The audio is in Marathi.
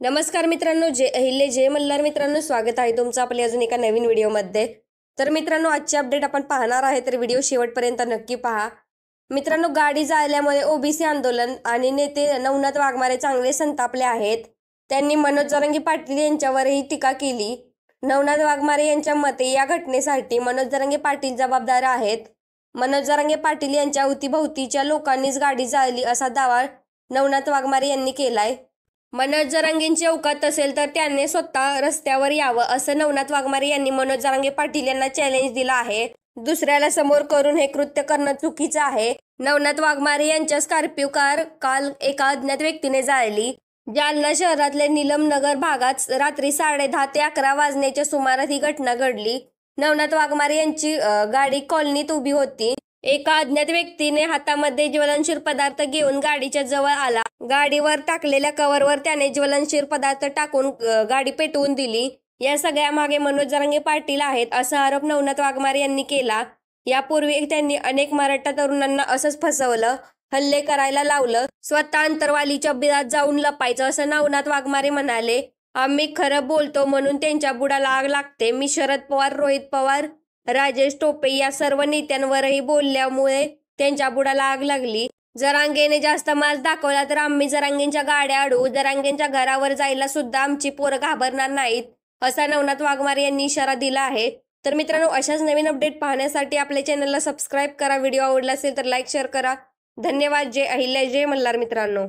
नमस्कार मित्रांनो, जय मल्हार मित्रांनो, स्वागत आहे तुमचं आपल्या अजून एका नवीन व्हिडिओमध्ये। तर मित्रांनो, आजची अपडेट आपण पाहणार आहे, तर व्हिडिओ शेवटपर्यंत नक्की पहा। मित्रांनो, गाडी जाळल्यामुळे ओबीसी आंदोलन आणि नेते नवनाथ वाघमारे चांगले संतापले आहेत। त्यांनी मनोज जरांगे पाटील यांच्यावरही टीका केली। नवनाथ वाघमारे यांच्या मते या घटनेसाठी मनोज जरांगे पाटील जबाबदार आहेत। मनोज जरांगे पाटील यांच्या अवतीभोवतीच्या लोकांनीच गाडी जाळली असा दावा नवनाथ वाघमारे यांनी केलाय। मनोज जरांगेंची औकात असेल तर त्यांनी स्वतः रस्त्यावर यावं, असं नवनाथ वाघमारे यांनी मनोज जरांगे पाटील यांना चॅलेंज दिलं आहे। दुसऱ्याला समोर करून हे कृत्य करणं चुकीचं आहे। नवनाथ वाघमारे यांच्या स्कॉर्पिओ कार काल एका अज्ञात व्यक्तीने जाळली। जालना शहरातल्या नीलमनगर भागात रात्री 10:30 ते 11 वाजण्याच्या सुमारास ही घटना घडली। नवनाथ वाघमारे यांची गाडी कॉलनीत उभी होती। एका अज्ञात व्यक्तीने हातामध्ये ज्वलनशील पदार्थ घेऊन गाडीच्या जवळ आला। गाडीवर टाकलेल्या कव्हरवर त्याने ज्वलनशील पदार्थ टाकून गाडी पेटवून दिली। या सगळ्या मागे मनोज जरांगे पाटील आहेत, असा आरोप नवनाथ वाघमारे यांनी केला। यापूर्वी त्यांनी अनेक मराठा तरुणांना असंच फसवलं, हल्ले करायला लावलं, स्वतः अंतरवालीच्या बिळात जाऊन लपायचं, असं नवनाथ वाघमारे म्हणाले। आम्ही खरं बोलतो म्हणून त्यांच्या बुडाला आग लागते। मी शरद पवार, रोहित पवार, राजेश टोपे या सर्व नेत्यांवरही बोलल्यामुळे त्यांच्या बुडाला आग लागली। जरांगेने जास्त माज दाखवला तर आम्ही जरांगेंच्या गाड्या अडवू, जरांगेंच्या घरावर जायला सुद्धा आमची पोरं घाबरणार नाहीत, असा नवनाथ वाघमारे यांनी इशारा दिला आहे। तर मित्रांनो, अशाच नवीन अपडेट पाहण्यासाठी आपल्या चॅनलला सबस्क्राईब करा। व्हिडिओ आवडला असेल तर लाईक शेअर करा। धन्यवाद। जय अहिल्या, जय मल्हार मित्रांनो।